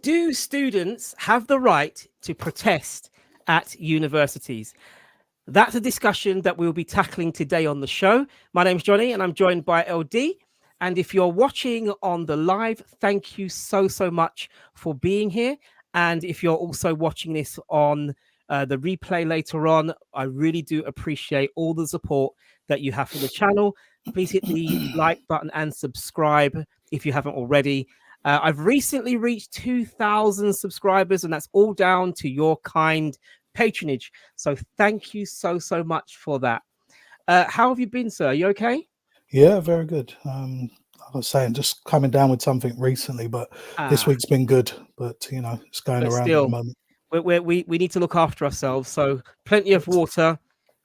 Do students have the right to protest at universities? That's a discussion that we'll be tackling today on the show. My name's Johnny and I'm joined by LD. And if you're watching on the live, thank you so much for being here. And if you're also watching this on the replay later on, I really do appreciate all the support that you have for the channel. Please hit the like button and subscribe if you haven't already. I've recently reached 2,000 subscribers, and that's all down to your kind patronage. So thank you so much for that. How have you been, sir? Are you okay? Yeah, very good. I was saying, just coming down with something recently, but this Ah, week's been good. But it's going but around at the still, moment. we need to look after ourselves. So plenty of water,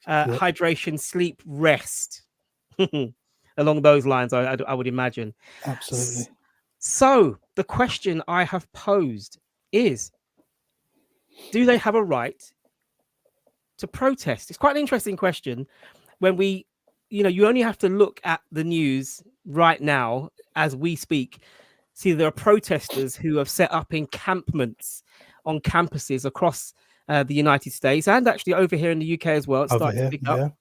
Yep, hydration, sleep, rest. Along those lines, I would imagine. absolutely. So the question I have posed is, do they have a right to protest? It's quite an interesting question. When you only have to look at the news right now as we speak. See, there are protesters who have set up encampments on campuses across the United States and actually over here in the UK as well. It's Over starting to here, pick up.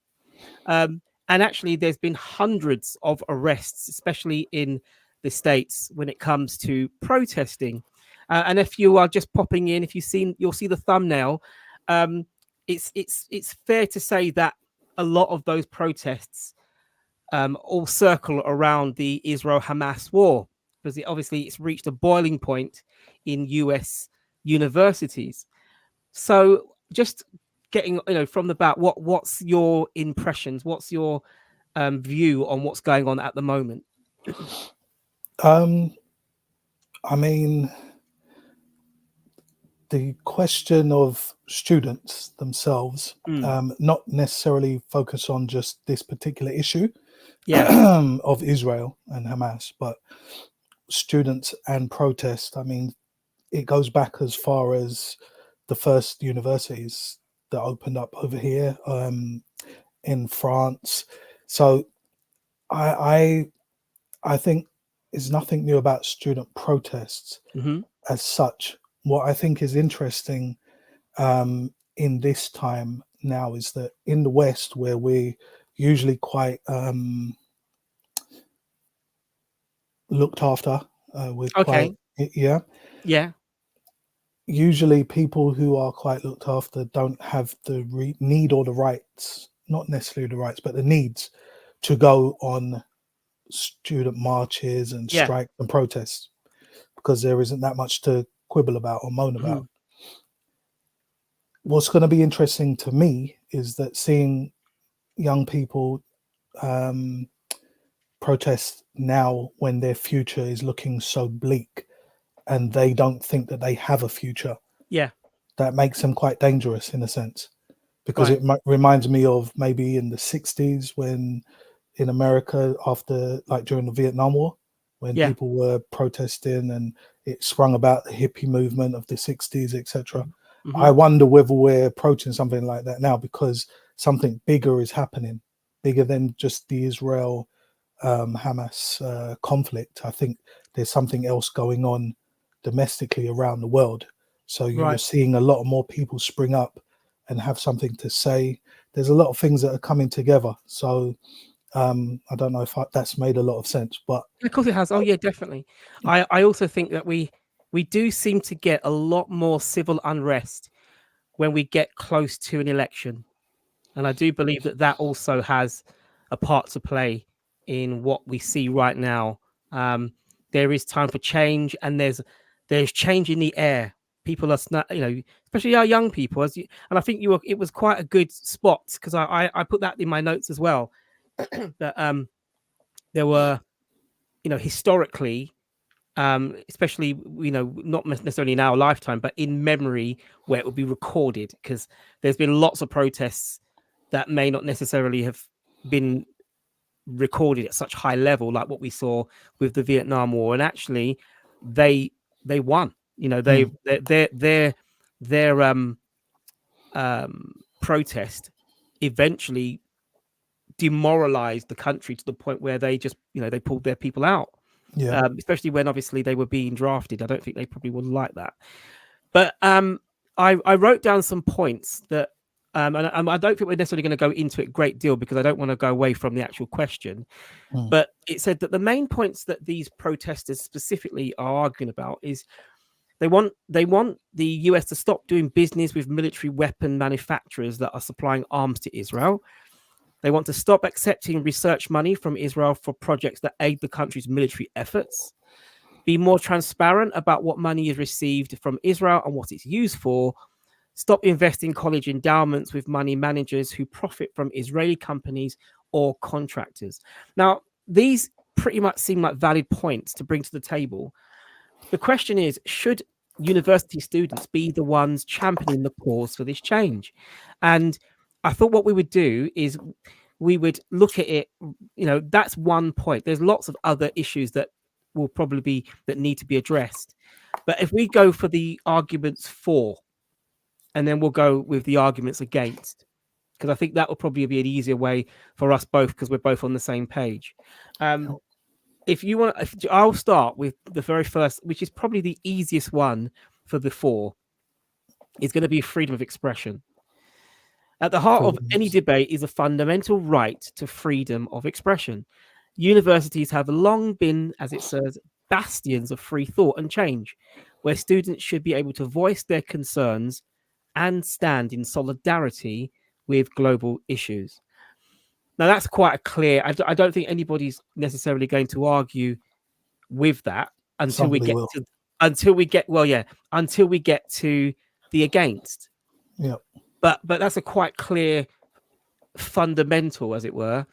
yeah. And actually, there's been hundreds of arrests, especially in the States, when it comes to protesting. And if you are just popping in, if you've seen, you'll see the thumbnail. Um, it's fair to say that a lot of those protests all circle around the Israel-Hamas war, because obviously it's reached a boiling point in US universities. So just getting from the bat, what's your impressions? What's your view on what's going on at the moment? Um, I mean, the question of students themselves, Mm, not necessarily focus on just this particular issue yeah. of Israel and Hamas, but students and protest. I mean, it goes back as far as the first universities that opened up over here in France. So I, I think there's nothing new about student protests Hmm. as such. What I think is interesting in this time now is that in the West, where we're usually quite looked after, we're quite Okay. yeah. Yeah. Usually people who are quite looked after don't have the need or the rights, not necessarily the rights, but the needs to go on student marches and Yeah. strike and protests because there isn't that much to quibble about or moan about. Mhm. What's going to be interesting to me is that seeing young people um, protest now when their future is looking so bleak and they don't think that they have a future, Yeah. that makes them quite dangerous in a sense. Because Right. it reminds me of maybe in the 60s when in America after like during the Vietnam War when Yeah. people were protesting and it sprung about the hippie movement of the 60s, etc. Hmm. I wonder whether we're approaching something like that now because something bigger is happening, bigger than just the Israel Hamas conflict. I think there's something else going on domestically around the world. So you're Right. seeing a lot more people spring up and have something to say. There's a lot of things that are coming together. So I don't know if that's made a lot of sense, but Of course it has. Oh yeah, definitely. I also think that we do seem to get a lot more civil unrest when we get close to an election. And I do believe that that also has a part to play in what we see right now. Um, there is time for change, and there's change in the air. People are, especially our young people. And I think it was quite a good spot because I put that in my notes as well. That there were, historically, especially not necessarily in our lifetime, but in memory, where it would be recorded, because there's been lots of protests that may not necessarily have been recorded at such high level, like what we saw with the Vietnam War, and actually they they won. mm, Their protest eventually demoralized the country to the point where they just they pulled their people out. Yeah. especially when obviously they were being drafted. I don't think they probably would like that. But I wrote down some points that, and I don't think we're necessarily going to go into it a great deal because I don't want to go away from the actual question. Mm. But it said that the main points that these protesters specifically are arguing about is they want the US to stop doing business with military weapon manufacturers that are supplying arms to Israel. They want to stop accepting research money from Israel for projects that aid the country's military efforts. Be more transparent about what money is received from Israel and what it's used for. Stop investing college endowments with money managers who profit from Israeli companies or contractors. Now, these pretty much seem like valid points to bring to the table. The question is, should university students be the ones championing the cause for this change? And I thought what we would do is we would look at it, that's one point. There's lots of other issues that will probably be that need to be addressed. But if we go for the arguments for, and then we'll go with the arguments against, because I think that will probably be an easier way for us both, because we're both on the same page. If you want, I'll start with the very first, which is probably the easiest one for the four. It's going to be freedom of expression. At the heart of any debate is a fundamental right to freedom of expression. Universities have long been, as it says, bastions of free thought and change, where students should be able to voice their concerns and stand in solidarity with global issues. Now, that's quite a clear. I don't think anybody's necessarily going to argue with that until we Somebody get will. to the against. Yeah. But that's a quite clear fundamental, as it were,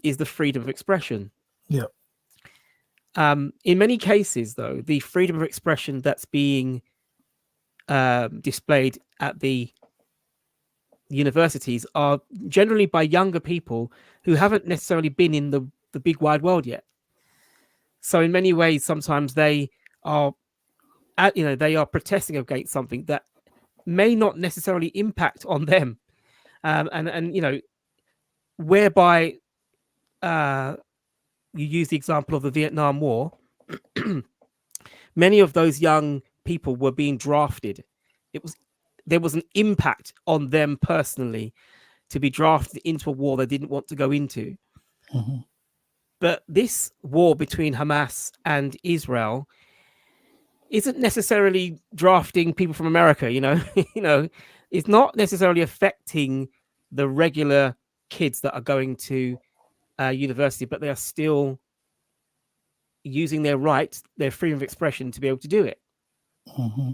is the freedom of expression. Yeah. In many cases, though, the freedom of expression that's being displayed at the universities are generally by younger people who haven't necessarily been in the big wide world yet. So in many ways, sometimes they are protesting against something that may not necessarily impact on them, and whereby you use the example of the Vietnam War. Many of those young people were being drafted. There was an impact on them personally to be drafted into a war they didn't want to go into. Mm-hmm. But this war between Hamas and Israel isn't necessarily drafting people from America, it's not necessarily affecting the regular kids that are going to university, but they are still using their rights, their freedom of expression to be able to do it. Mm-hmm.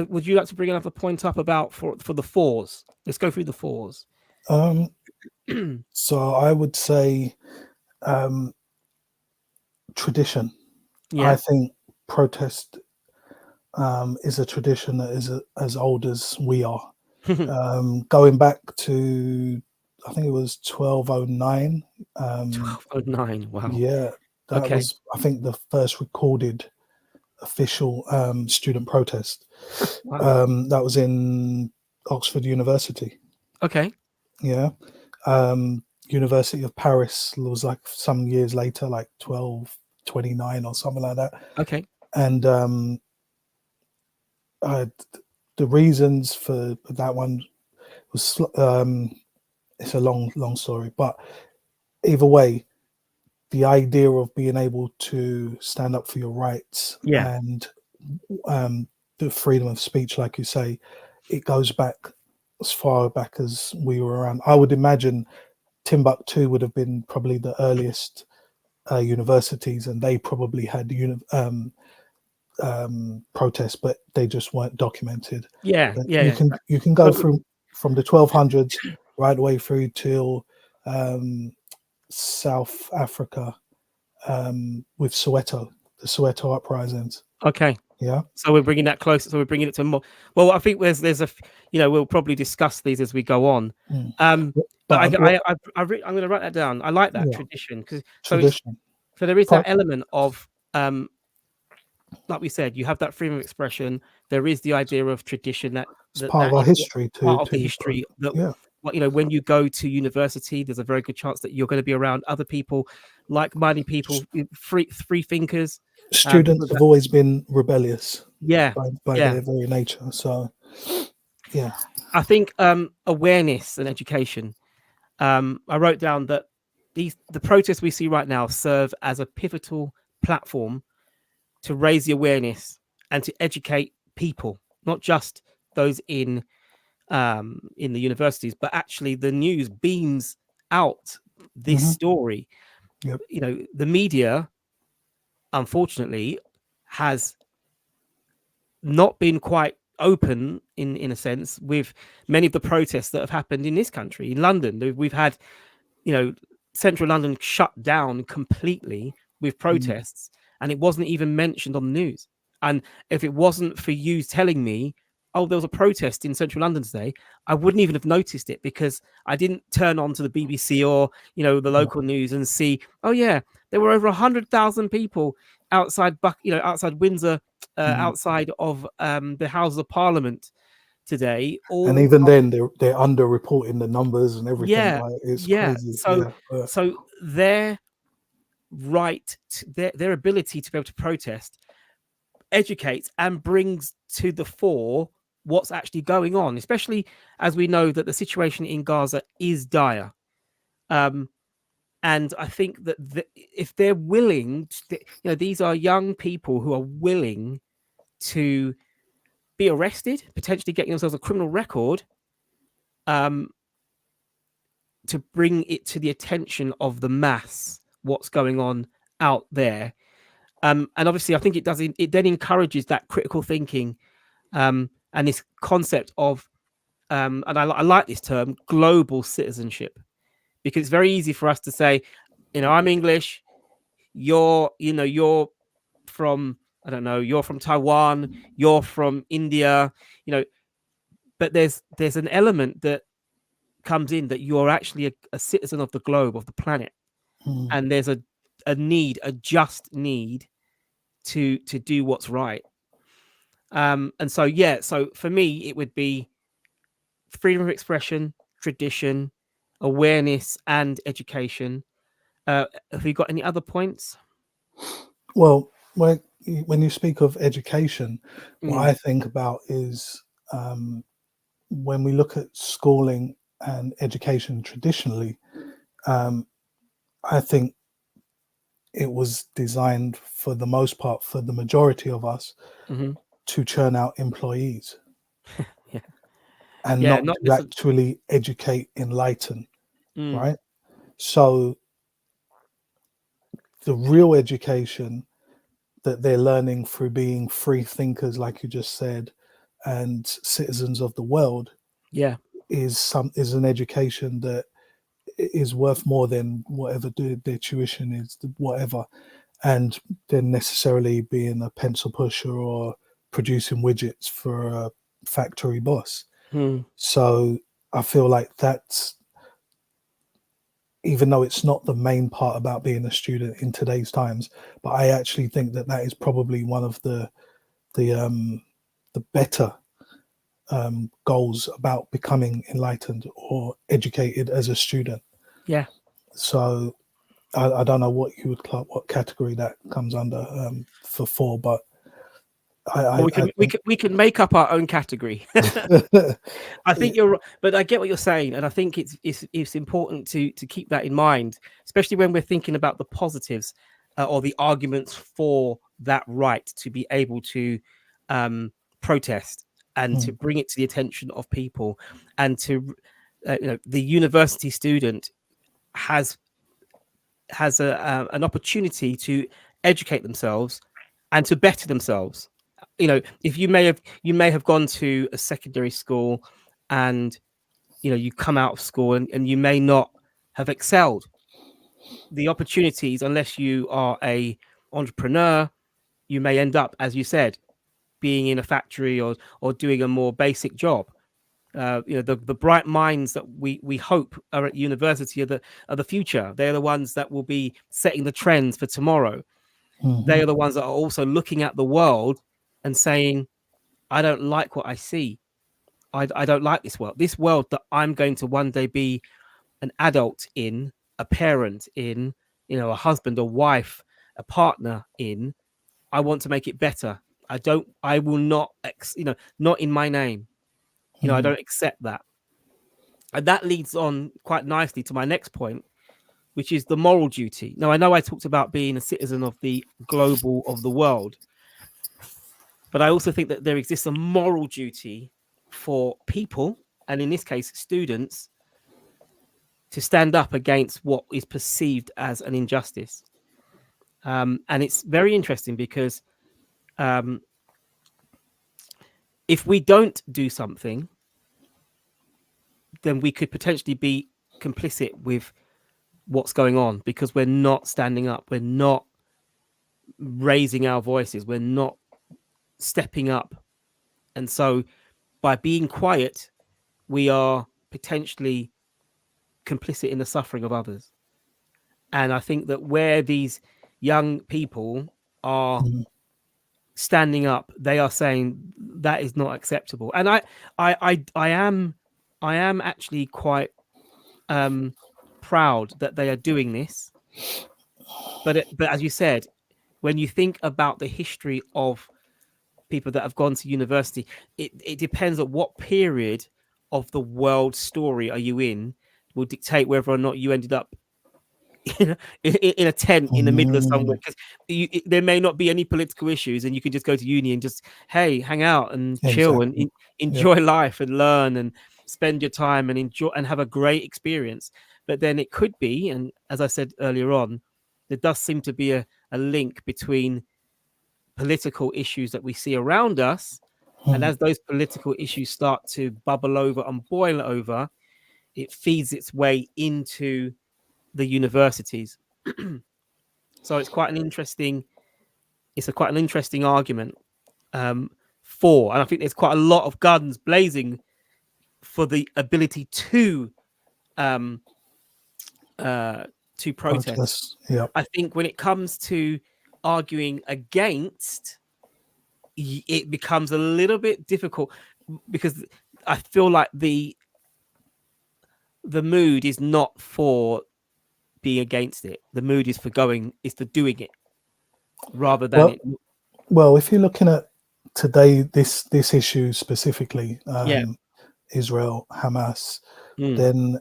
Would you like to bring another point up about for the fours? Let's go through the fours. So I would say tradition. Yeah. I think protest is a tradition that is as old as we are. Going back to, I think it was 1209. 1209. Wow. Yeah, that was, I think, the first recorded official student protest. Wow. That was in Oxford University. Okay. Yeah. University of Paris was like some years later, like 1229 or something like that. Okay. And the reasons for that one was it's a long story, but either way, the idea of being able to stand up for your rights and the freedom of speech, like you say, it goes back as far back as we were around. I would imagine Timbuktu would have been probably the earliest universities, and they probably had protests, but they just weren't documented. You can go from the 1200s right away through till South Africa with Soweto, the Soweto uprisings. Okay. Yeah. So we're bringing that closer. So we're bringing it to more. Well, I think there's we'll probably discuss these as we go on. But I'm going to write that down. I like that tradition, because so there is that element of like we said, you have that freedom of expression. There is the idea of tradition that's part of our history part of the history that when you go to university, there's a very good chance that you're going to be around other people, like-minded people, free thinkers, people Students have that, always been rebellious yeah, by yeah. their very nature. So, yeah. I think awareness and education. I wrote down that the protests we see right now serve as a pivotal platform to raise the awareness and to educate people, not just those in the universities, but actually the news beams out this Hmm. story. Yep. The media, unfortunately, has not been quite open in a sense with many of the protests that have happened in this country. In London, we've had, central London shut down completely with Mm. protests, and it wasn't even mentioned on the news. And if it wasn't for you telling me, oh, there was a protest in central London today, I wouldn't even have noticed it, because I didn't turn on to the BBC or the Yeah. local news and see, oh yeah, there were over 100,000 people outside outside Windsor, Mm. outside of the Houses of Parliament today. And All even then, they're underreporting the numbers and everything. Yeah, Like, it's yeah. crazy. So Yeah. so their right, their ability to be able to protest educates and brings to the fore what's actually going on, especially as we know that the situation in Gaza is dire. Um, and I think that if they're willing, these are young people who are willing to be arrested, potentially getting themselves a criminal record, um, to bring it to the attention of the mass, what's going on out there. And obviously, I think it then encourages that critical thinking, and this concept of, and I like this term, global citizenship, because it's very easy for us to say, I'm English, you're from, I don't know, you're from Taiwan, you're from India, but there's an element that comes in that you're actually a citizen of the globe, of the planet, Mm. and there's a just need to do what's right. And so, yeah, so for me it would be freedom of expression, tradition, awareness, and education. Have you got any other points? Well, when you speak of education, what Mm, I think about is, when we look at schooling and education traditionally, um, I think it was designed for the most part for the majority of us hmm. to churn out employees Yeah, and yeah, not not to necessarily. actually educate, enlighten, Mm, right? So the real education that they're learning through being free thinkers, like you just said, and citizens of the world, yeah, is an education that is worth more than whatever their tuition is, whatever, and then necessarily being a pencil pusher or producing widgets for a factory boss. mm, So I feel like that's, even though it's not the main part about being a student in today's times, but I actually think that that is probably one of the better goals about becoming enlightened or educated as a student. yeah. So I don't know what category that comes under, for four, but Well, we I can we think can we can make up our own category. I think you're, but I get what you're saying, and I think it's important to keep that in mind, especially when we're thinking about the positives, or the arguments for that right to be able to um, protest and to mm, bring it to the attention of people, and to the university student has an opportunity to educate themselves and to better themselves. If you may have gone to a secondary school, and you come out of school, and you may not have excelled the opportunities, unless you are a entrepreneur. You may end up, as you said, being in a factory, or doing a more basic job. The bright minds that we hope are at university are the future. They're the ones that will be setting the trends for tomorrow. They mhm, are the ones that are also looking at the world and saying, I don't like what I see. I don't like this world. This world that I'm going to one day be an adult in, a parent in, a husband, a wife, a partner in. I want to make it better. I will not, not in my name. I Mm. don't accept that. And that leads on quite nicely to my next point, which is the moral duty. Now, I know I talked about being a citizen of the global, of the world, but I also think that there exists a moral duty for people, and in this case, students, to stand up against what is perceived as an injustice. And it's very interesting because um, if we don't do something, then we could potentially be complicit with what's going on because we're not standing up, we're not raising our voices, we're not stepping up. And so by being quiet, we are potentially complicit in the suffering of others. And I think that where these young people are Mm. standing up, they are saying that is not acceptable. And I am actually quite proud that they are doing this. But as you said, when you think about the history of people that have gone to university, it depends on what period of the world story are you in will dictate whether or not you ended up in a tent in the middle of somewhere, Mm. because there may not be any political issues and you can just go to uni and just, hey, hang out and chill and Exactly. Yeah. enjoy life and learn and spend your time and enjoy and have a great experience. But then it could be, and as I said earlier on, there does seem to be a link between political issues that we see around us, and Mm. as those political issues start to bubble over and boil over, it feeds its way into the universities. So it's quite an interesting, quite an interesting argument for, and I think there's quite a lot of guns blazing for the ability um, to protest. Protests. Yeah. I think when it comes to arguing against, it becomes a little bit difficult because I feel like the mood is not for being against it. The mood is for doing it rather than Well, it. well, if you're looking at today, this issue specifically, Yeah. Israel, Hamas, Mm. then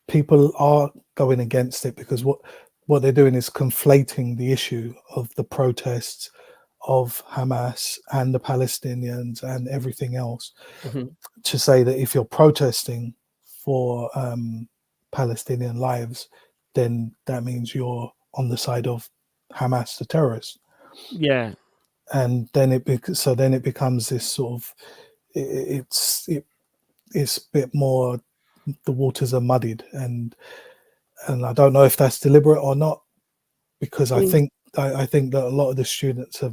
people are going against it because what they're doing is conflating the issue of the protests of Hamas and the Palestinians and everything else Mhm. to say that if you're protesting for Palestinian lives, then that means you're on the side of Hamas, the terrorists. Yeah. And then then it becomes this sort of it's a bit more, the waters are muddied, and I don't know if that's deliberate or not, because Mm. I think that a lot of the students are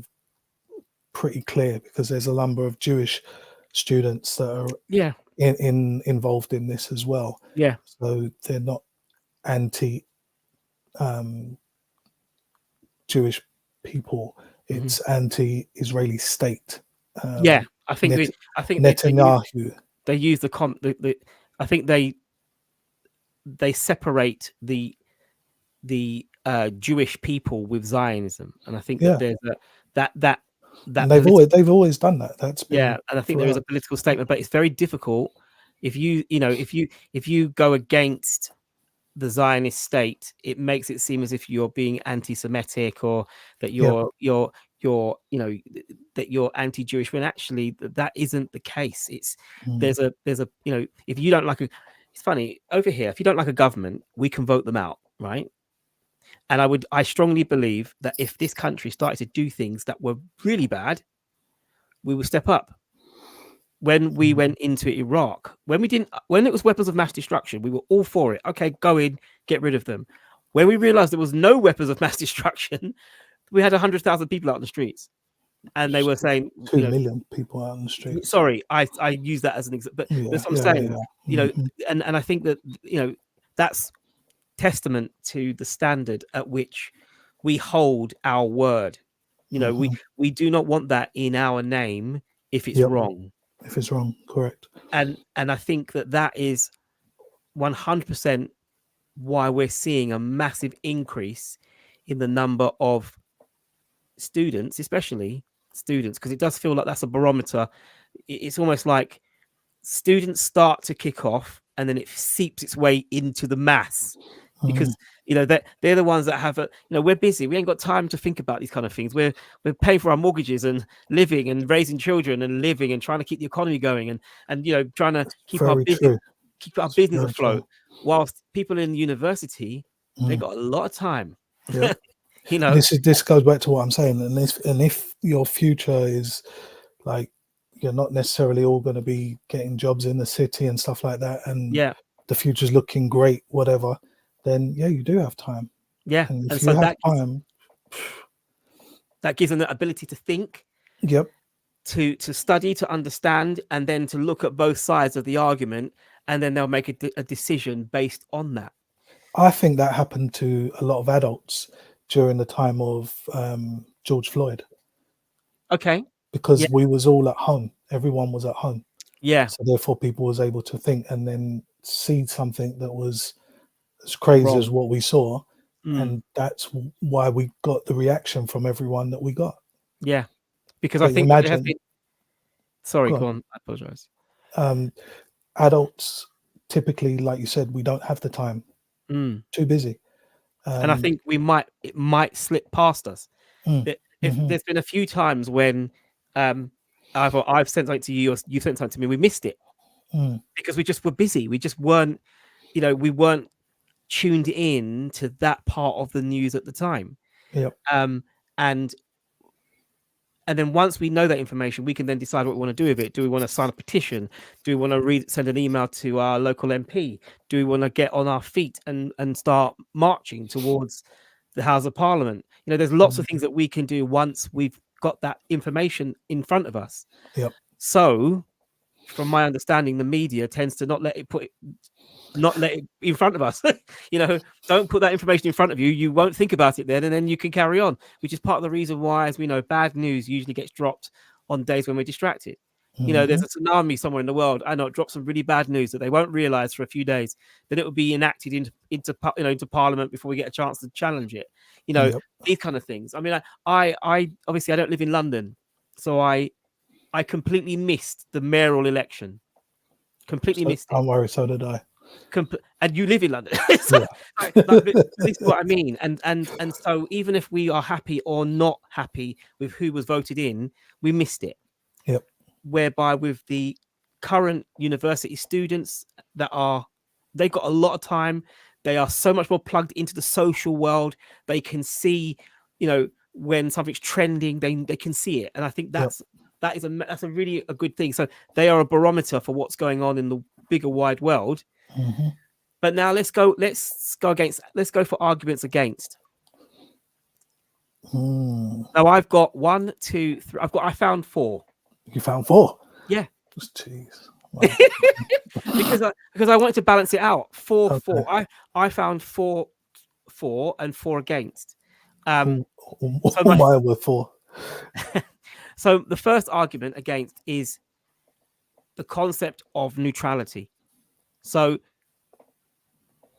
pretty clear, because there's a number of Jewish students that are Yeah. involved in this as well. Yeah. So they're not anti um, Jewish people; Mhm. it's anti-Israeli state. Yeah. Um, I think Net- I think Netanyahu. they use I think they separate the Jewish people with Zionism, and I think that Yeah, there's that that and that political, they've always done that. That's yeah, been and I think there is a throughout. political statement, but it's very difficult if you go against the Zionist state, it makes it seem as if you're being anti-Semitic, or that Yeah. you're that you're anti-Jewish, when actually that isn't the case. It's Mm. there's a if you don't like a, it's funny over here, if you don't like a government, we can vote them out, right? And I strongly believe that if this country started to do things that were really bad, we will step up. When we Mm. went into Iraq, when it was weapons of mass destruction, we were all for it. Okay, go in, get rid of them. When we realized there was no weapons of mass destruction, we had 100,000 people out on the streets, and they were saying, 2 million people out on the streets. sorry, I use that as an example, but Yeah, that's what I'm yeah, saying. yeah. You know, Mhm. and I think that that's testament to the standard at which we hold our word. Mhm. We do not want that in our name if it's Yep, wrong. if it's wrong. Correct. And I think that is 100% why we're seeing a massive increase in the number of students, especially students, because it does feel like that's a barometer. It's almost like students start to kick off and then it seeps its way into the mass, because that they're the ones that have we're busy, we ain't got time to think about these kind of things. We're paying for our mortgages and living and raising children and living and trying to keep the economy going, and trying to keep Very true. business Very afloat, true. whilst people in university, they got a lot of time. Yeah. you know This goes back to what I'm saying, and if your future is like, you're not necessarily all going to be getting jobs in the city and stuff like that, and yeah the future's looking great, whatever, then yeah, you do have time. yeah And and if so you have time, that gives them the ability to think, yep, to study, to understand, and then to look at both sides of the argument, and then they'll make a decision based on that. I think that happened to a lot of adults during the time of George Floyd, Okay. Yeah. because we was all at home. Everyone was at home. Yeah. So therefore people was able to think and then see something that was as crazy as Wrong. what we saw. Mm. And that's why we got the reaction from everyone that we got. Yeah. Because I But think that there has imagine, been. Sorry, go go on. I apologize. on, adults, typically, like you said, we don't have the time. Mm. Too busy. And I think it might slip past us. If there's been a few times when I've sent something to you, or you sent something to me, we missed it because we just were busy. We just weren't, we weren't tuned in to that part of the news at the time. Yep. And then once we know that information, we can then decide what we want to do with it. Do we want to sign a petition? Do we want to send an email to our local MP? Do we want to get on our feet and start marching towards the House of Parliament? There's lots of things that we can do once we've got that information in front of us. Yep. So, from my understanding, the media tends to not let it in front of us. Don't put that information in front of you. You won't think about it then, and then you can carry on, which is part of the reason why, as we know, bad news usually gets dropped on days when we're distracted. There's a tsunami somewhere in the world. I know, drop some really bad news that they won't realize for a few days. Then it will be enacted into Parliament before we get a chance to challenge it. These kind of things. I mean, I obviously I don't live in London, so I completely missed the mayoral election. Completely missed it. Don't worry, so did I. And you live in London. So, this is what I mean. And so even if we are happy or not happy with who was voted in, we missed it. Yep. Whereby with the current university students they've got a lot of time. They are so much more plugged into the social world. They can see, when something's trending, they can see it. And I think that's a really a good thing. So they are a barometer for what's going on in the bigger wide world. But now let's go for arguments against. Now I've got 1, 2, 3. I found 4. You found 4? Yeah. Jeez. Wow. because I wanted to balance it out. 4, Okay. 4. I found 4 and 4 against. Mine were 4. So the first argument against is the concept of neutrality. So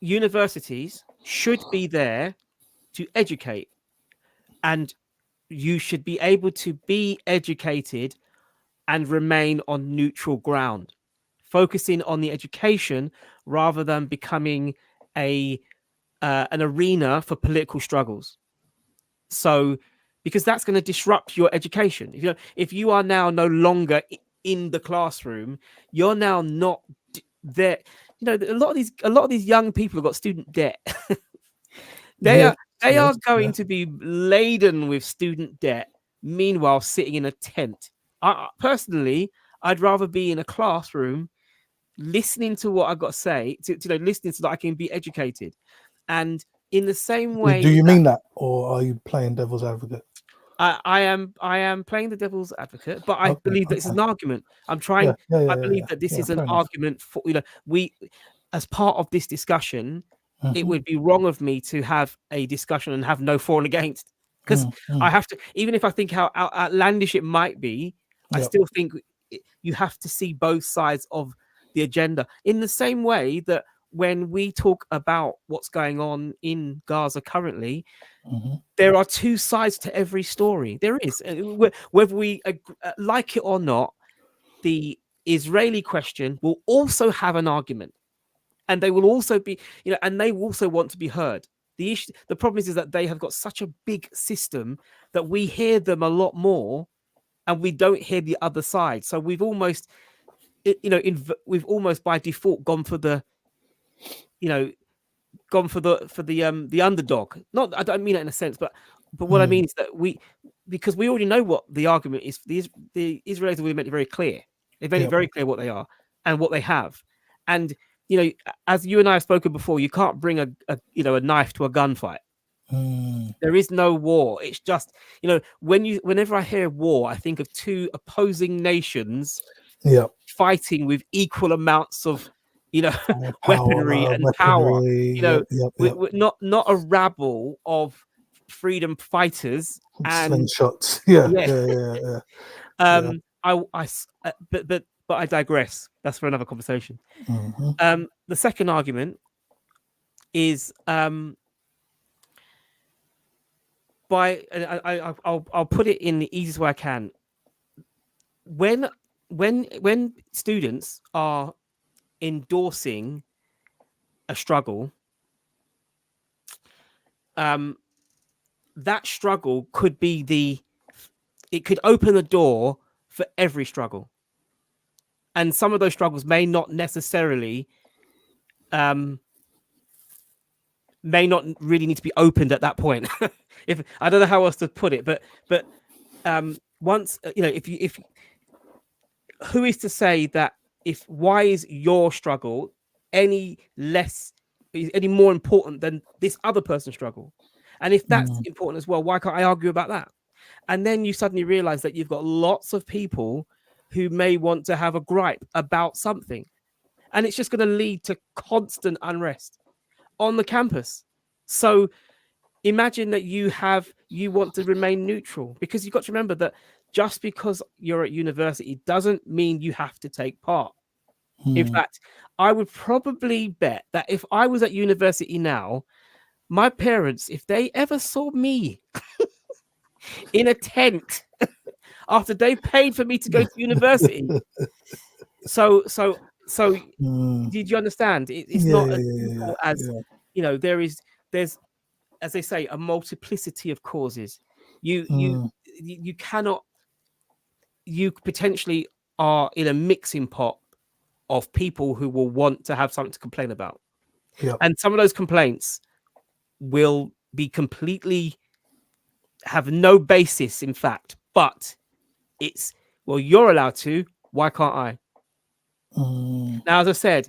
universities should be there to educate, and you should be able to be educated and remain on neutral ground, focusing on the education rather than becoming an arena for political struggles. So, because that's going to disrupt your education. If you are now no longer in the classroom, you're now not there. A lot of these young people have got student debt. They are going to be laden with student debt. Meanwhile, sitting in a tent. Personally, I'd rather be in a classroom, listening to what I've got to say, listening so that I can be educated. And in the same way, do you mean that, or are you playing devil's advocate? I am playing the devil's advocate, but I believe that this is an argument. I'm trying. I believe that this is an argument for we, as part of this discussion. It would be wrong of me to have a discussion and have no for and against, because I have to. Even if I think how outlandish it might be, I still think you have to see both sides of the agenda, in the same way that when we talk about what's going on in Gaza currently, there are two sides to every story. There is, whether we like it or not, the Israeli question will also have an argument, and they will also be, and they also want to be heard. The problem is that they have got such a big system that we hear them a lot more, and we don't hear the other side. So we've almost, we've almost by default gone for the, the underdog. Not, I don't mean it in a sense, but what I mean is that because we already know what the argument is. The Israelis have made it very clear. They've made it very clear what they are and what they have. And as you and I have spoken before, you can't bring a knife to a gunfight. There is no war. It's just, whenever I hear war, I think of two opposing nations fighting with equal amounts of, weaponry and power. We're not a rabble of freedom fighters and slingshots. But I digress. That's for another conversation. The second argument is I'll put it in the easiest way I can. When students are endorsing a struggle, that struggle could be it could open the door for every struggle, and some of those struggles may not necessarily may not really need to be opened at that point. If I don't know how else to put it, but once if who is to say that why is your struggle any more important than this other person's struggle? And if that's important as well, why can't I argue about that? And then you suddenly realize that you've got lots of people who may want to have a gripe about something, and it's just going to lead to constant unrest on the campus. So imagine that you want to remain neutral, because you've got to remember that just because you're at university doesn't mean you have to take part. In fact, I would probably bet that if I was at university now, my parents, if they ever saw me in a tent after they paid for me to go to university, so did you understand? It's not as simple as there's, as they say, a multiplicity of causes. You cannot. You potentially are in a mixing pot of people who will want to have something to complain about, and some of those complaints will be completely have no basis in fact. But it's, well, you're allowed to. Why can't I? Now, as I said,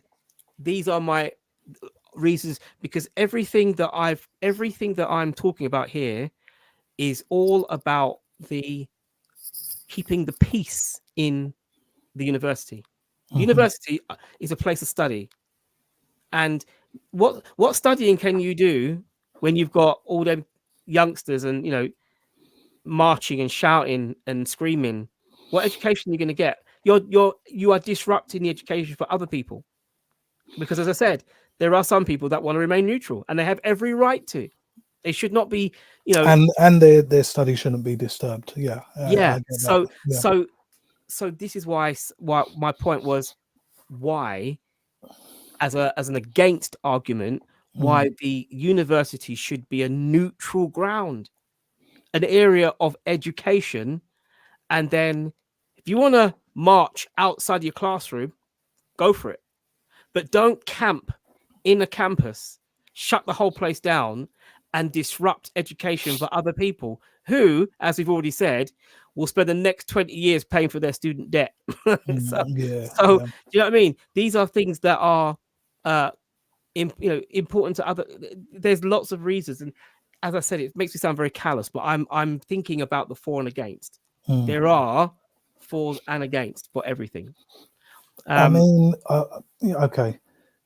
these are my reasons, because everything that I'm talking about here is all about keeping the peace in the university. University is a place of study, and what studying can you do when you've got all them youngsters and marching and shouting and screaming? What education are you going to get? You are disrupting the education for other people, because, as I said, there are some people that want to remain neutral, and they have every right to. They should not be, and their study shouldn't be disturbed. So this is why my point was, why, as an against argument, why the university should be a neutral ground, an area of education. And then if you want to march outside your classroom, go for it. But don't camp in a campus, shut the whole place down, and disrupt education for other people who, as we've already said, will spend the next 20 years paying for their student debt. So do you know what I mean? These are things that are important to other. There's lots of reasons, and as I said, it makes me sound very callous, but I'm thinking about the for and against. There are fors and against for everything. Okay,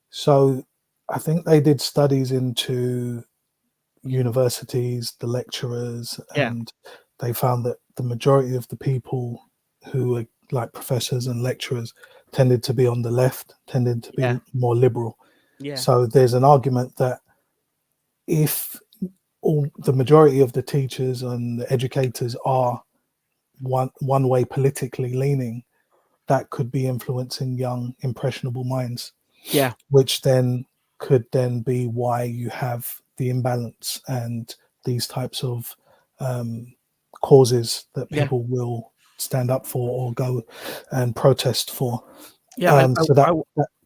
so I think they did studies into universities, the lecturers, and they found that the majority of the people who are like professors and lecturers tended to be on the left, tended to be Yeah. more liberal. Yeah. So there's an argument that if all the majority of the teachers and the educators are one way politically leaning, that could be influencing young impressionable minds, Yeah. which then could then be why you have the imbalance and these types of um, causes that Yeah. people will stand up for or go and protest for. Yeah. And So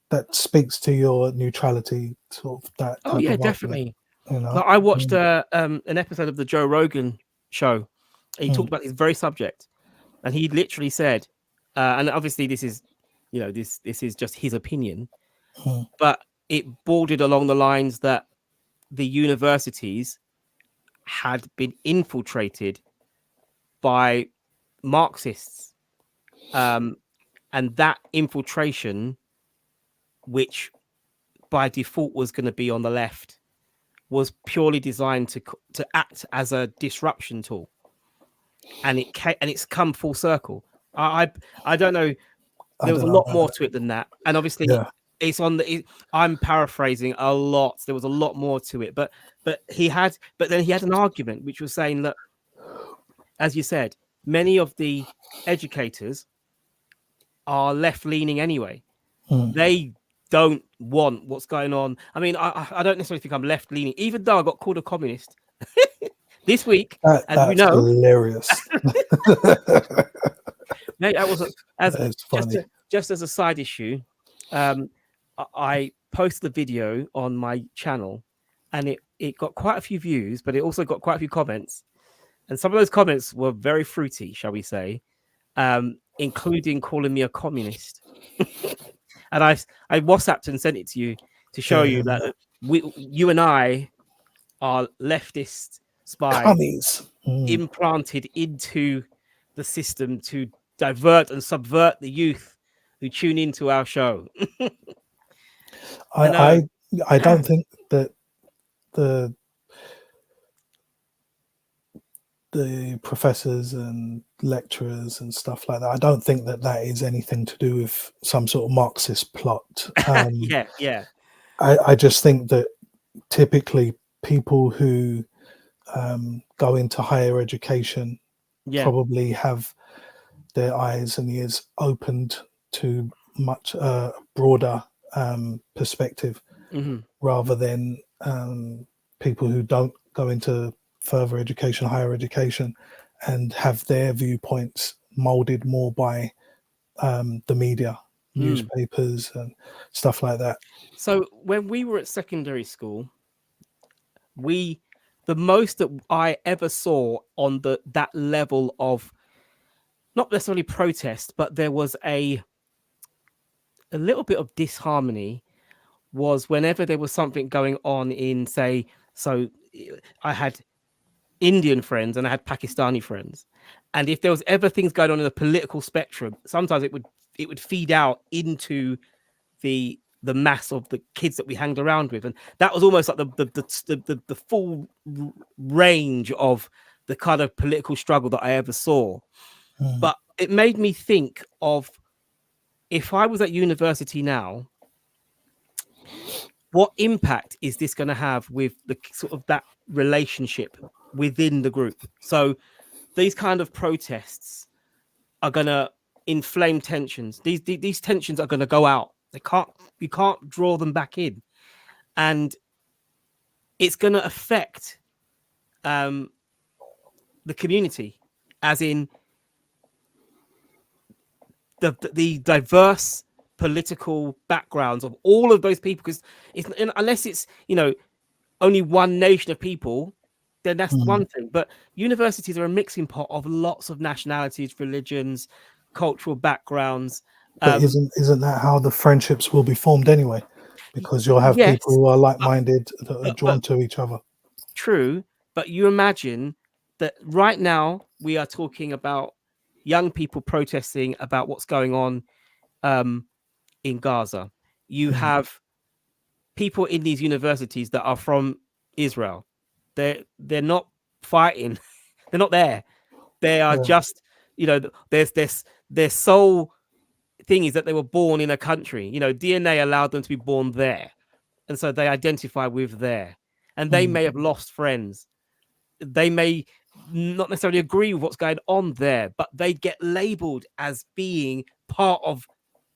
that speaks to your neutrality, sort of that oh type yeah, of argument, definitely. you know. Like I watched Mm, an episode of the Joe Rogan show. And he mm, talked about this very subject, and he literally said, and obviously this is, this is just his opinion, mm, but it bordered along the lines that the universities had been infiltrated by Marxists, um, and that infiltration, which by default was going to be on the left, was purely designed to act as a disruption tool, and it's come full circle. I don't know. I There was don't a know lot about more that. to it than that, and obviously Yeah. it's on the. I'm paraphrasing a lot. There was a lot more to it, but then he had an argument which was saying that, as you said, many of the educators are left leaning anyway. Mm. They don't want what's going on. I mean, I don't necessarily think I'm left leaning, even though I got called a communist this week, as you That's know. hilarious. Mate, that was as It's just funny. just as a side issue. I posted the video on my channel, and it got quite a few views, but it also got quite a few comments, and some of those comments were very fruity, shall we say, including calling me a communist. And I WhatsApped and sent it to you to show Yeah, you that you and I are leftist spies commies. Mm. implanted into the system to divert and subvert the youth who tune into our show. I I, know. I I don't think that the the professors and lecturers and stuff like that. I don't think that that is anything to do with some sort of Marxist plot. Yeah, yeah, I just think that typically people who go into higher education yeah. probably have their eyes and ears opened to much broader perspective Hmm. rather than people who don't go into further education, higher education, and have their viewpoints molded more by the media, Mm. newspapers, and stuff like that. So when we were at secondary school, we the most that I ever saw on that level of not necessarily protest, but there was a little bit of disharmony was whenever there was something going on in, say, so I had Indian friends and I had Pakistani friends, and if there was ever things going on in the political spectrum, sometimes it would feed out into the mass of the kids that we hanged around with, and that was almost like the full range of the kind of political struggle that I ever saw. Mm, But it made me think of, if I was at university now, what impact is this going to have with the sort of that relationship within the group? So these kind of protests are going to inflame tensions. These tensions are going to go out. You can't draw them back in, and it's going to affect um, the community, as in the diverse political backgrounds of all of those people. Because unless it's only one nation of people, then that's mm. one thing. But universities are a mixing pot of lots of nationalities, religions, cultural backgrounds. But Um, isn't that how the friendships will be formed anyway? Because you'll have people yes, who are but, like-minded that are but drawn to each other. true. But you imagine that right now we are talking about young people protesting about what's going on um, in Gaza. You Mm, have people in these universities that are from Israel. They're not fighting. They're not there. They are yeah. just, there's this. their sole thing is that they were born in a country. You know, DNA allowed them to be born there, and so they identify with there. And they may have lost friends. They may not necessarily agree with what's going on there, but they get labeled as being part of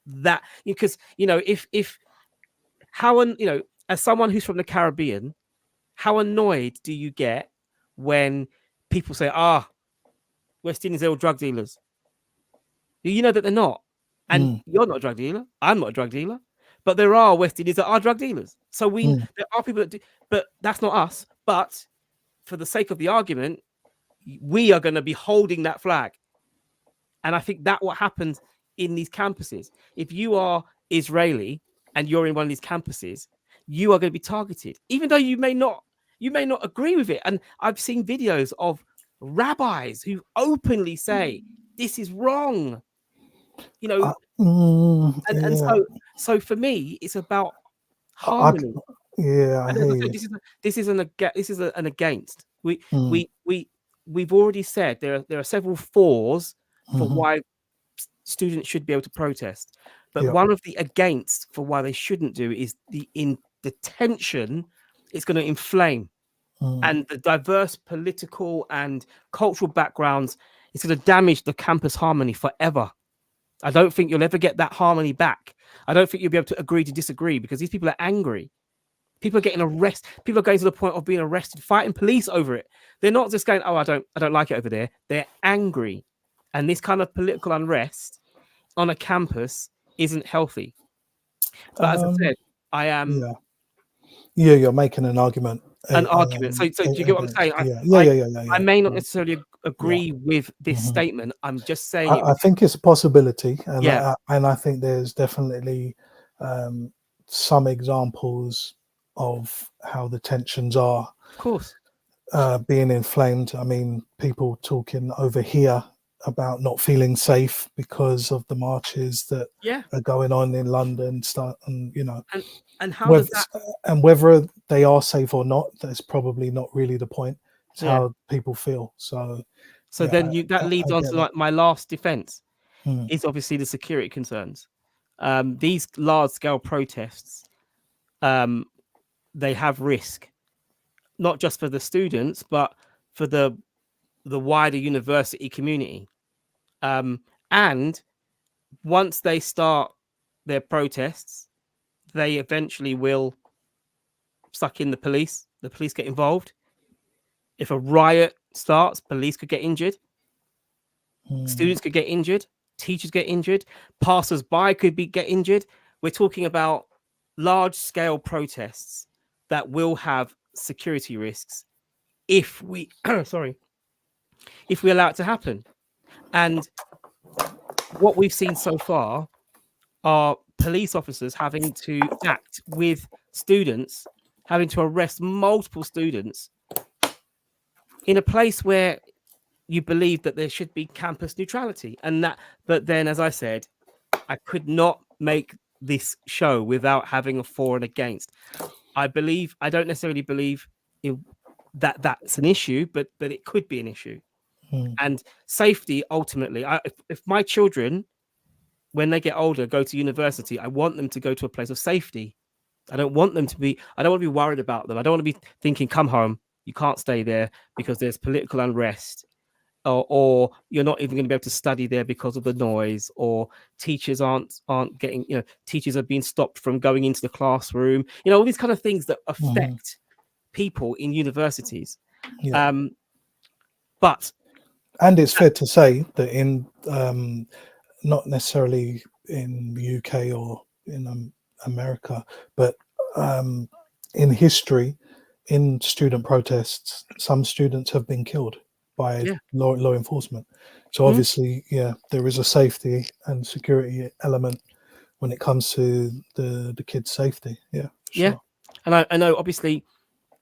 that. Because if how as someone who's from the Caribbean, how annoyed do you get when people say, West Indians are all drug dealers? You know that they're not. And you're not a drug dealer. I'm not a drug dealer. But there are West Indians that are drug dealers. So there are people that do, but that's not us. But for the sake of the argument, we are going to be holding that flag. And I think that what happens in these campuses. If you are Israeli and you're in one of these campuses, you are going to be targeted, even though you may not agree with it. And I've seen videos of rabbis who openly say this is wrong. And so for me, it's about harmony. I hear you. This is an against. We've already said there are several fors for why students should be able to protest, but one of the against for why they shouldn't do is the tension. It's going to inflame, and the diverse political and cultural backgrounds. It's going to damage the campus harmony forever. I don't think you'll ever get that harmony back. I don't think you'll be able to agree to disagree because these people are angry. People are getting arrested. People are going to the point of being arrested, fighting police over it. They're not just going, I don't like it over there. They're angry. And this kind of political unrest on a campus isn't healthy. But as I said, I am... Yeah, you're making an argument. So do you get what I'm saying? I may not necessarily agree with this statement. I'm just saying I think it's a possibility, and I think there's definitely some examples of how the tensions are, of course, being inflamed. I mean, people talking over here about not feeling safe because of the marches that are going on in London. And how does that? And whether they are safe or not, that's probably not really the point. It's how people feel. So then that leads on to like my last defense is obviously the security concerns. These large-scale protests, they have risk, not just for the students, but for the wider university community. And once they start their protests, they eventually will suck in the police. The police get involved. If a riot starts, police could get injured. Students could get injured. Teachers get injured. Passers-by could get injured. We're talking about large-scale protests that will have security risks if we if we allow it to happen. And what we've seen so far are police officers having to act with students, having to arrest multiple students in a place where you believe that there should be campus neutrality. But then, as I said, I could not make this show without having a for and against. I don't necessarily believe that that's an issue, but it could be an issue. And safety, ultimately, if my children, when they get older, go to university, I want them to go to a place of safety. I don't want to be worried about them. I don't want to be thinking, come home, you can't stay there because there's political unrest, or you're not even going to be able to study there because of the noise, or teachers aren't getting, teachers are being stopped from going into the classroom, all these kind of things that affect people in universities. But it's fair to say that in not necessarily in the UK or in America, but in history, in student protests, some students have been killed by law enforcement. So obviously, there is a safety and security element when it comes to the kids' safety. Sure. And I know, obviously,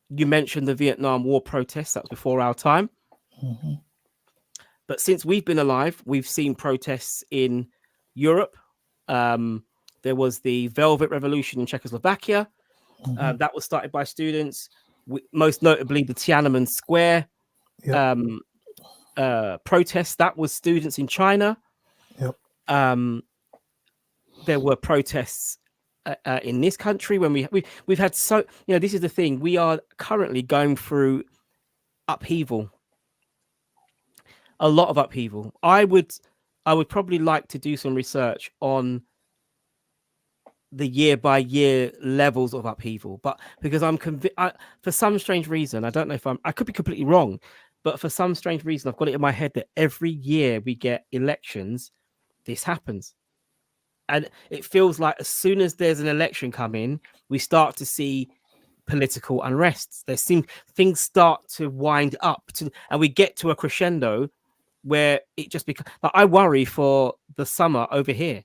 you mentioned the Vietnam War protests. That was before our time. But since we've been alive, we've seen protests in Europe. There was the Velvet Revolution in Czechoslovakia. That was started by students. Most notably, the Tiananmen Square protest. That was students in China. Um, there were protests in this country when we've had this is the thing, we are currently going through upheaval, a lot of upheaval. I would probably like to do some research on the year by year levels of upheaval, but because I'm convinced, for some strange reason, I don't know if I could be completely wrong, but for some strange reason I've got it in my head that every year we get elections, this happens. And it feels like as soon as there's an election coming, we start to see political unrest. Things start to wind up and we get to a crescendo where it just becomes like, I worry for the summer over here.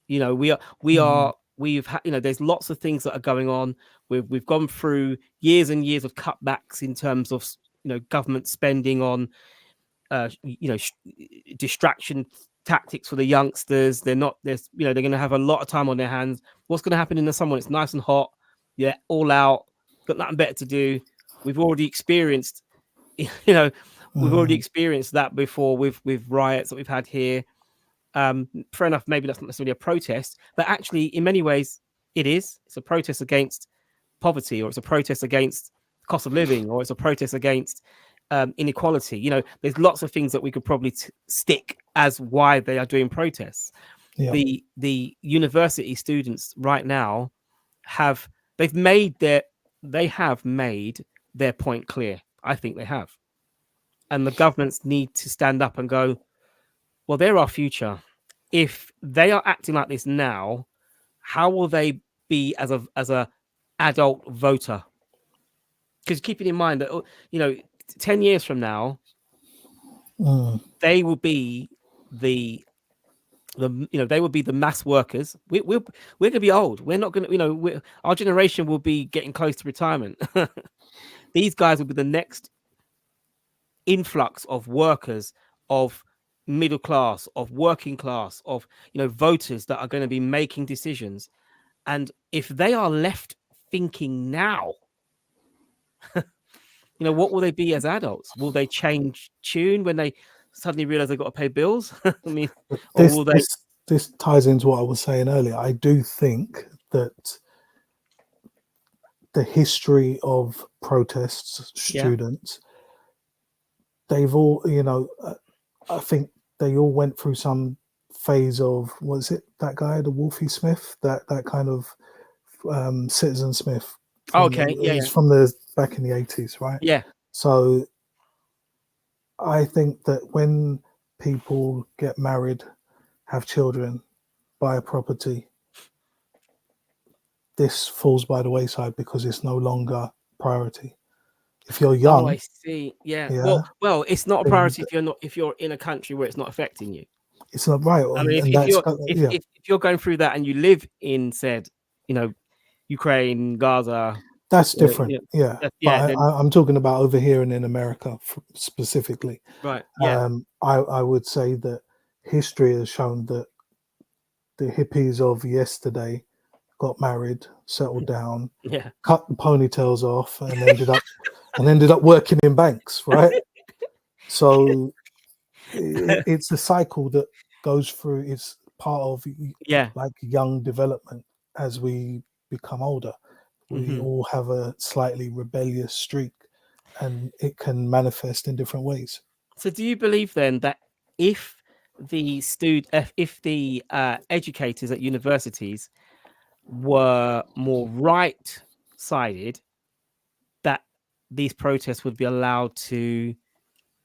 We've had, there's lots of things that are going on. We've gone through years and years of cutbacks in terms of government spending on distraction tactics for the youngsters. They're going to have a lot of time on their hands. What's going to happen in the summer when it's nice and hot? Yeah, all out, got nothing better to do. We've already experienced that before with riots that we've had here. Fair enough, maybe that's not necessarily a protest, but actually in many ways it's a protest against poverty, or it's a protest against cost of living, or it's a protest against inequality. There's lots of things that we could probably stick as why they are doing protests. Yeah. The university students right now have made their point clear. I think they have, and the governments need to stand up and go, well, they're our future. If they are acting like this now, how will they be as a adult voter? Because keeping in mind that 10 years from now, they will be the mass workers. We're going to be old. We're not going to, our generation will be getting close to retirement. These guys will be the next influx of workers, of middle class, of working class, of voters that are going to be making decisions. And if they are left thinking now, what will they be as adults? Will they change tune when they suddenly realize they've got to pay bills? I mean, or will they? This ties into what I was saying earlier. I do think that the history of protests, students, they've all, I think they all went through some phase of, was it that guy, the Wolfie Smith, that kind of Citizen Smith? He's from the back in the 80s, right? Yeah. So I think that when people get married, have children, buy a property, this falls by the wayside because it's no longer priority. If you're young, I see. Yeah. Well, it's not a priority if you're in a country where it's not affecting you. It's not right. I mean, if you're going through that and you live in said, Ukraine, Gaza, that's different. I'm talking about over here and in America specifically. Right. Yeah. I would say that history has shown that the hippies of yesterday got married, settled down, cut the ponytails off, and ended up working in banks, right? So it's a cycle that goes through. It's part of like young development as we become older. We all have a slightly rebellious streak, and it can manifest in different ways. So do you believe then that if the educators at universities were more right-sided, that these protests would be allowed to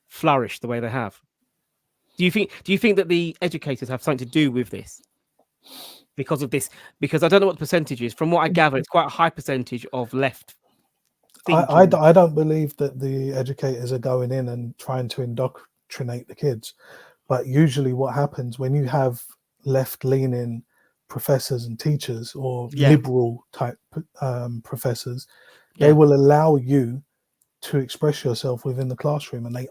flourish the way they have? Do you think that the educators have something to do with this? Because of this, because I don't know what the percentage is. From what I gather, it's quite a high percentage of left thinking. I don't believe that the educators are going in and trying to indoctrinate the kids. But usually what happens when you have left-leaning professors and teachers, or liberal type professors, they will allow you to express yourself within the classroom, and the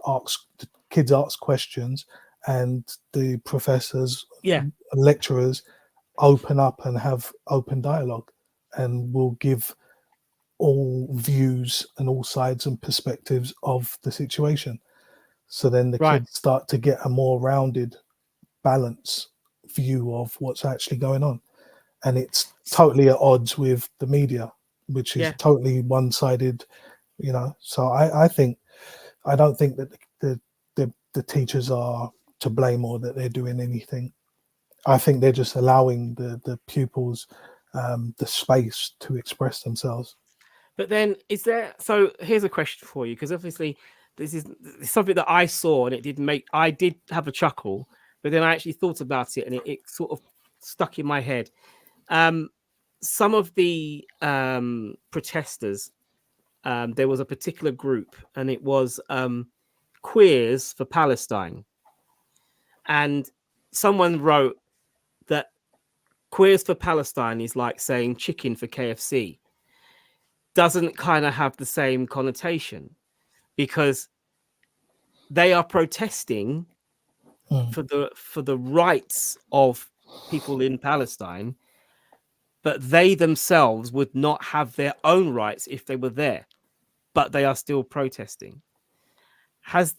kids ask questions, and the professors, lecturers open up and have open dialogue, and will give all views and all sides and perspectives of the situation. So then the kids start to get a more rounded balance view of what's actually going on, and it's totally at odds with the media, which is Yeah. totally one-sided. So I don't think that the teachers are to blame or that they're doing anything. I think they're just allowing the pupils the space to express themselves. But then, is there? So here's a question for you, because obviously this is something that I saw, and I did have a chuckle, but then I actually thought about it, and it sort of stuck in my head. Um, some of the protesters, there was a particular group, and it was Queers for Palestine, and someone wrote that Queers for Palestine is like saying chicken for KFC. Doesn't kind of have the same connotation, because they are protesting Mm. for the rights of people in Palestine, but they themselves would not have their own rights if they were there, but they are still protesting. Has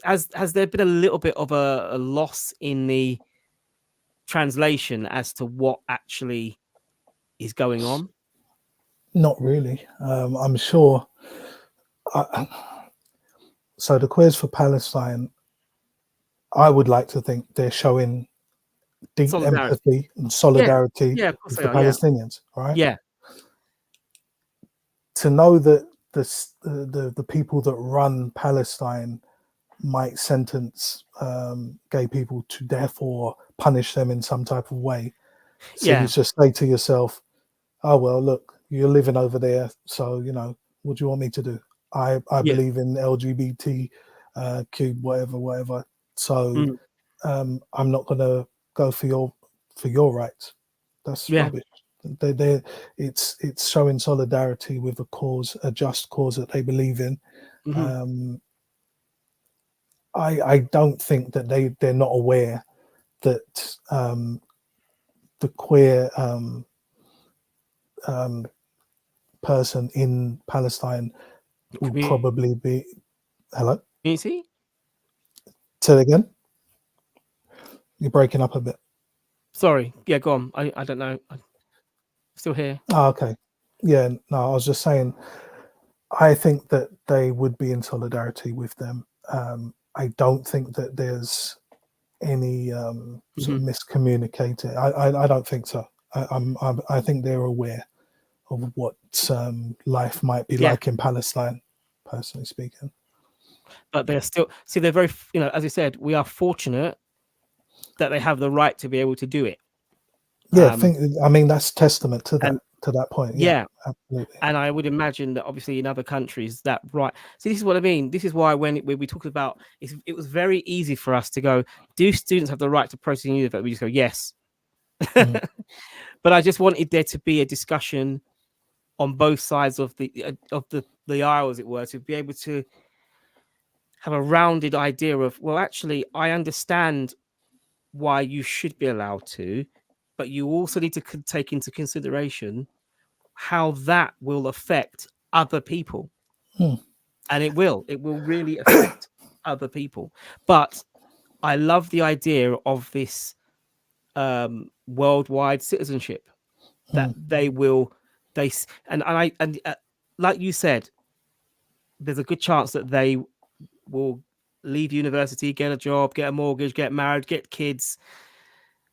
there been a little bit of a loss in the translation as to what actually is going on? Not really. I'm sure. So the Queers for Palestine, I would like to think they're showing deep Solidarity. empathy and Yeah. solidarity Yeah, of course with they the are. Yeah. Palestinians, right? Yeah. To know that the people that run Palestine might sentence gay people to death or punish them in some type of way. So you Yeah. just say to yourself, "Oh well, look, you're living over there, so what do you want me to do? I Yeah. believe in LGBT, cube, whatever. So Mm. I'm not gonna go for your rights. That's Yeah. rubbish. It's showing solidarity with a just cause that they believe in. Hmm. Um, I don't think that they're not aware that the queer um, person in Palestine will probably be. Hello, Community? say it again. You're breaking up a bit. Sorry. Yeah, go on. I don't know. I'm still here. Oh, okay. Yeah, no, I was just saying. I think that they would be in solidarity with them. I don't think that there's any sort Hmm. of miscommunicating. I don't think so. I think they're aware of what life might be Yeah. like in Palestine, personally speaking. But they're still, see, they're very, as you said, we are fortunate that they have the right to be able to do it. Yeah, Um, I mean that's testament and to that point. Yeah, yeah, absolutely. and I would imagine that obviously in other countries that right. See, this is what I mean. This is why when we talked about it was very easy for us to go, do students have the right to protest in university? We just go, yes. Mm, But I just wanted there to be a discussion on both sides of the aisle, as it were, to be able to have a rounded idea of, well, actually, I understand why you should be allowed to, but you also need to take into consideration how that will affect other people. mm, And it will really affect other people. But I love the idea of this worldwide citizenship, that mm, they will, like you said, there's a good chance that they will leave university, get a job, get a mortgage, get married, get kids,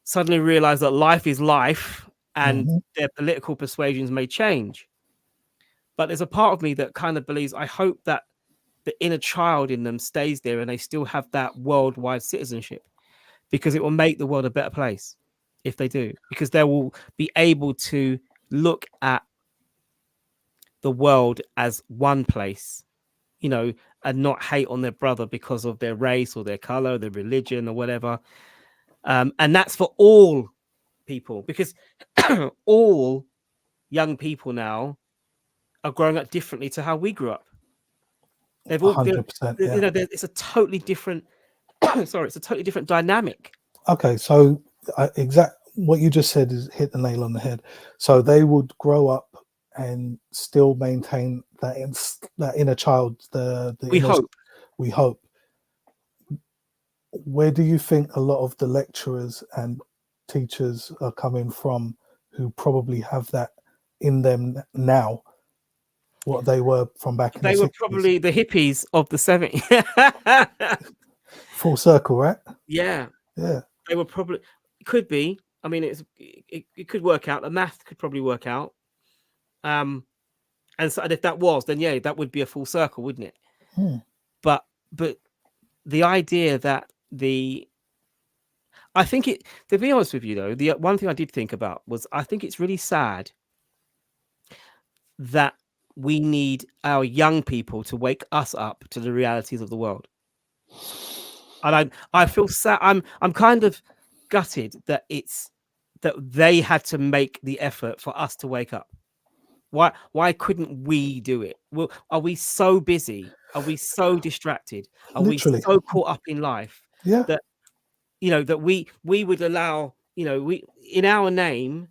suddenly realize that life is life and mhm, their political persuasions may change. But there's a part of me that kind of believes, I hope that the inner child in them stays there and they still have that worldwide citizenship, because it will make the world a better place if they do, because they will be able to look at the world as one place, and not hate on their brother because of their race or their color, their religion or whatever. And that's for all people, because all young people now are growing up differently to how we grew up. They've all, 100%. Yeah. it's a totally different, sorry, it's a totally different dynamic. Okay, so exact what you just said is hit the nail on the head. So they would grow up and still maintain that inner child, the We inner. hope. We hope. Where do you think a lot of the lecturers and teachers are coming from who probably have that in them now, what they were from back in the They were 60s. probably the hippies of the 70s. Full circle, right? Yeah, Yeah. they were probably, could be. I mean, it could work out. The math could probably work out. Um, and so, and if that was, then yeah, that would be a full circle, wouldn't it? Hmm. But the idea that I think it, to be honest with you though, the one thing I did think about was I think it's really sad that we need our young people to wake us up to the realities of the world. And I feel sad. I'm kind of gutted that that they had to make the effort for us to wake up. Why couldn't we do it? Well, are we so busy? Are we so distracted? Are we Literally. so caught up in life Yeah. that that we would allow, we in our name,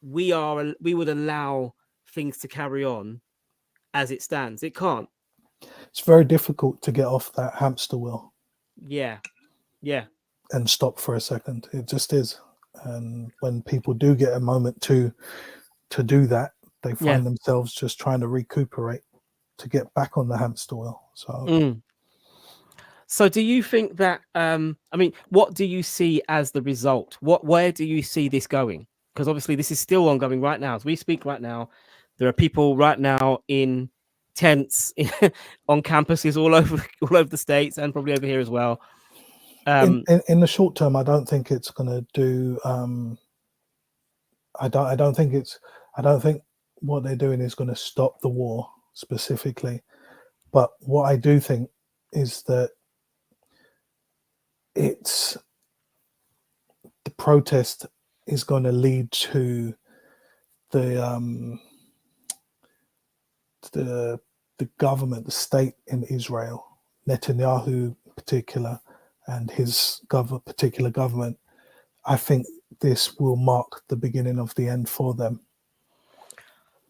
we would allow things to carry on as it stands. It can't. It's very difficult to get off that hamster wheel Yeah. Yeah. and stop for a second. It just is. And when people do get a moment to do that, they Yeah. find themselves just trying to recuperate to get back on the hamster wheel. So So do you think that I mean, what do you see as the result? Where do you see this going? Because obviously this is still ongoing right now. As we speak right now, there are people right now in tents on campuses all over the States and probably over here as well. in the short term, I don't think it's going to do. I don't think it's. I don't think what they're doing is going to stop the war specifically. But what I do think is that it's the protest is going to lead to the the the government, the state in Israel, Netanyahu in particular, and his particular government. I think this will mark the beginning of the end for them.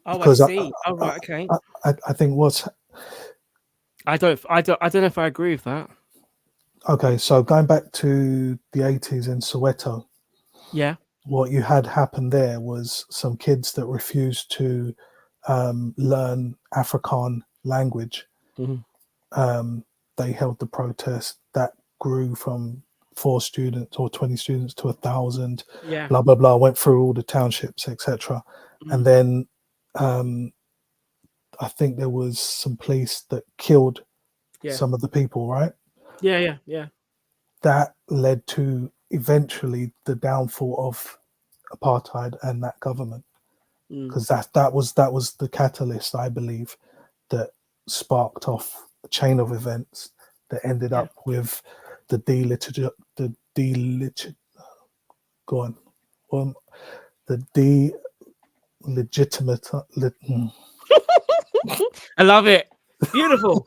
Oh, I Because see. Oh, right, okay. I think what's I don't know if I agree with that. okay. So going back to the 80s in Soweto, Yeah. what you had happen there was some kids that refused to learn Afrikaans language. Mhm. They held the protest that grew from 4 students or 20 students to 1,000. Yeah. Blah blah blah. Went through all the townships, etc. And then I think there was some police that killed Yeah. some of the people. Right. Yeah. Yeah. Yeah. That led to eventually the downfall of apartheid and that government, because that was the catalyst, I believe, that sparked off a chain of events that ended Yeah. up with the go on, the delegitimate I love it. Beautiful.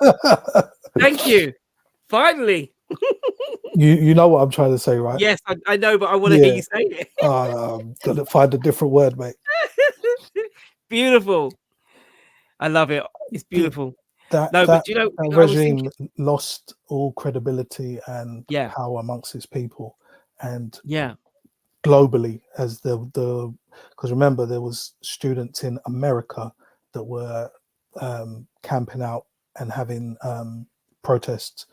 Thank you. Finally. you know what I'm trying to say, right? Yes, I know, but I want to hear Yeah. you say it. Gotta find a different word, mate. Beautiful. I love it. It's The, beautiful. that No, but that, you know, that I was thinking, regime lost all credibility and yeah, power amongst its people, and yeah, globally, as the because remember there was students in America that were camping out and having protests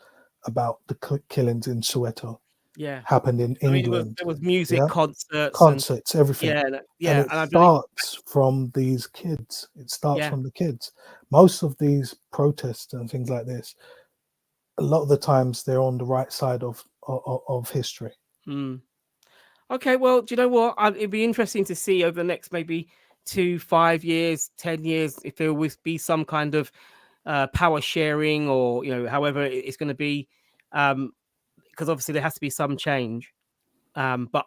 about the killings in Soweto yeah. happened in I mean, England. there was music, Yeah, concerts, and concerts, everything. And yeah, it and I believe, starts from these kids. It starts yeah, from the kids. Most of these protests and things like this, a lot of the times they're on the right side of history. mm. Okay. Well, do you know what? It'd be interesting to see over the next maybe 2, 5 years, 10 years, if there will be some kind of power sharing, or however it's going to be, because obviously there has to be some change. But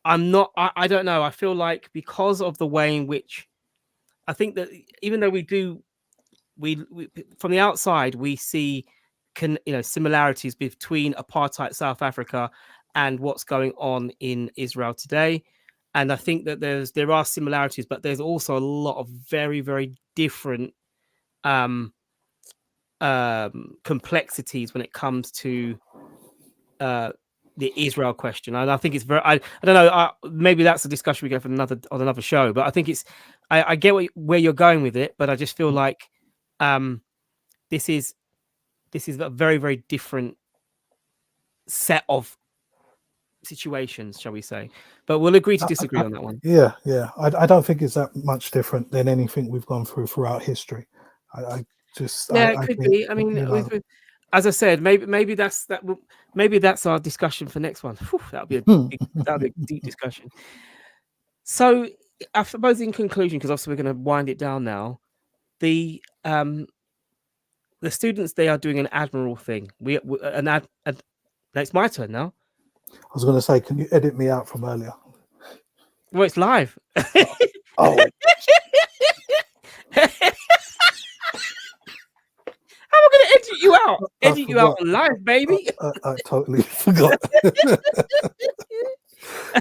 I'm not. I don't know. I feel like because of the way in which I think that even though we from the outside we see similarities between apartheid South Africa and what's going on in Israel today. And I think that there are similarities, but there's also a lot of very, very different um complexities when it comes to the Israel question. And I think it's very. I don't know. Maybe that's a discussion we go for another show. But I think it's. I get where you're going with it, but I just feel like this is a very, very different set of situations, shall we say? But we'll agree to disagree on that one. Yeah, yeah. I don't think it's that much different than anything we've gone through throughout history. I just, It I could think, be. I mean, as I said, maybe that's our discussion for next one. Whew, that'll be a deep discussion. So, I suppose in conclusion, because obviously we're going to wind it down now, the students, they are doing an admirable thing. It's my turn now. I was going to say, can you edit me out from earlier? Well, it's live. Oh. How am I going to edit you out? Edit you out on live, baby. I totally forgot.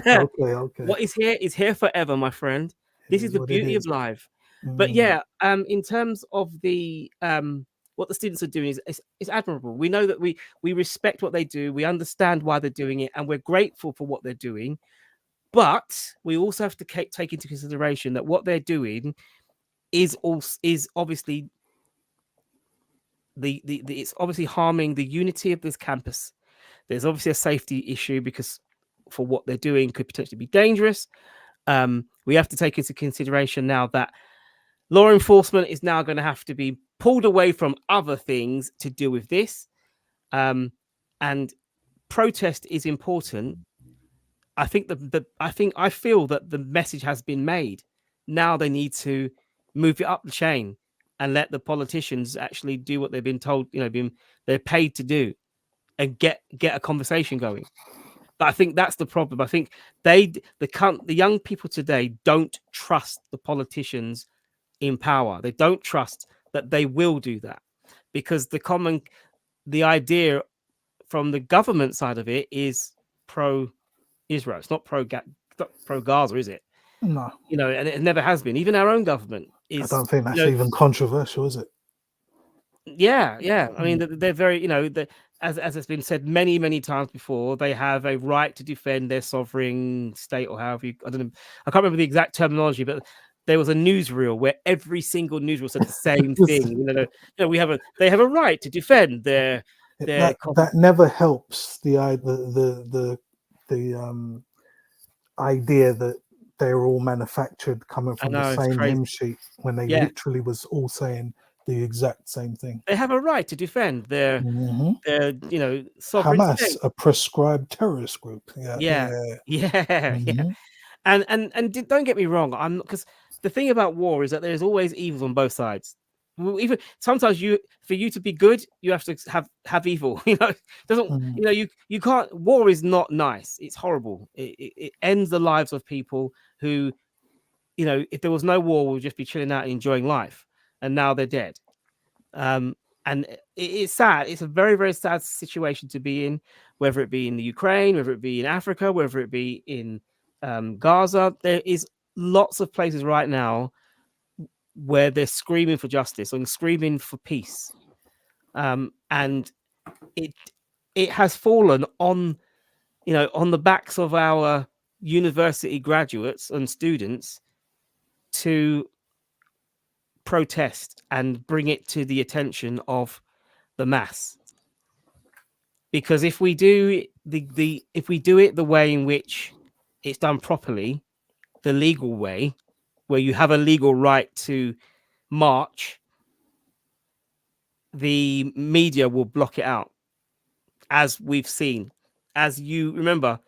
Okay. What is here forever, my friend. This is the beauty of live. But yeah, in terms of the what the students are doing is admirable. We know that we respect what they do, we understand why they're doing it, and we're grateful for what they're doing. But we also have to take into consideration that what they're doing is obviously it's obviously harming the unity of this campus. There's obviously a safety issue because for what they're doing could potentially be dangerous. We have to take into consideration now that law enforcement is now going to have to be pulled away from other things to deal with this. And protest is important. I think I feel that the message has been made. Now they need to move it up the chain and let the politicians actually do what they've been told, they're paid to do, and get a conversation going. But I think that's the problem. I think the young people today don't trust the politicians in power. They don't trust that they will do that, because the idea from the government side of it is pro-Israel. It's not pro-Gaza, is it? No. And it never has been. Even our own government is. I don't think that's even controversial, is it? Yeah. I mean, they're very, as has been said many, many times before, they have a right to defend their sovereign state, or however I don't know. I can't remember the exact terminology, but there was a newsreel where every single newsreel said the same thing. They have a right to defend their. That never helps the idea that they're all manufactured coming from the same hymn sheet, when they literally was all saying the exact same thing. They have a right to defend their sovereign Hamas, state. a prescribed terrorist group. Yeah. And don't get me wrong, I'm because the thing about war is that there's always evils on both sides. Even sometimes for you to be good, you have to have evil. You can't. War is not nice. It's horrible. It ends the lives of people who, if there was no war, we'd just be chilling out and enjoying life. And now they're dead. And it's sad. It's a very, very sad situation to be in, whether it be in the Ukraine, whether it be in Africa, whether it be in Gaza. There is lots of places right now where they're screaming for justice and screaming for peace. And it has fallen on the backs of our university graduates and students to protest and bring it to the attention of the mass. Because if we do it the way in which it's done properly, the legal way, where you have a legal right to march, the media will block it out, as we've seen. As you remember,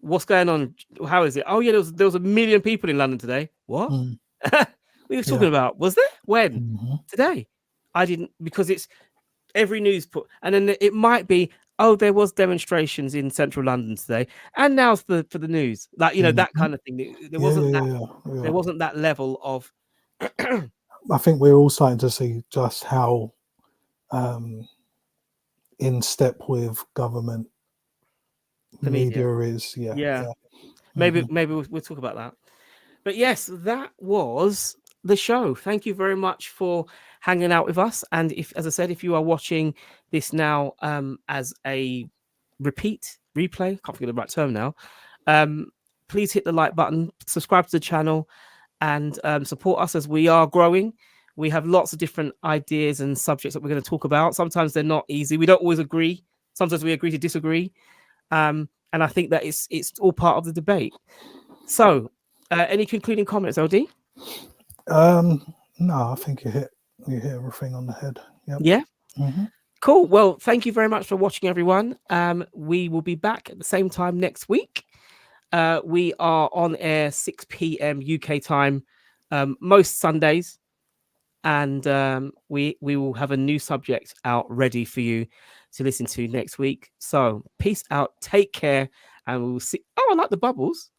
what's going on? How is it? Oh yeah, there was 1 million people in London today. What? What are you talking about? Was there? When? Today? I didn't, because it's every news put, and then it might be, oh, there was demonstrations in central London today, and now for the news, like that kind of thing. There wasn't that level of. I think we're all starting to see just how in step with government the media is. Maybe we'll talk about that. But yes, that was the show. Thank you very much for hanging out with us. And as I said, if you are watching this now as a repeat replay. Can't think of the right term now. Please hit the like button, subscribe to the channel, and support us as we are growing. We have lots of different ideas and subjects that we're going to talk about. Sometimes they're not easy. We don't always agree. Sometimes we agree to disagree. And I think that it's all part of the debate. So, any concluding comments, LD? No, I think you hit everything on the head. Yep. Yeah. Mm-hmm. Cool. Well, thank you very much for watching, everyone. We will be back at the same time next week. We are on air 6 p.m. UK time most Sundays, and we will have a new subject out ready for you to listen to next week. So peace out, take care, and we will see. Oh, I like the bubbles.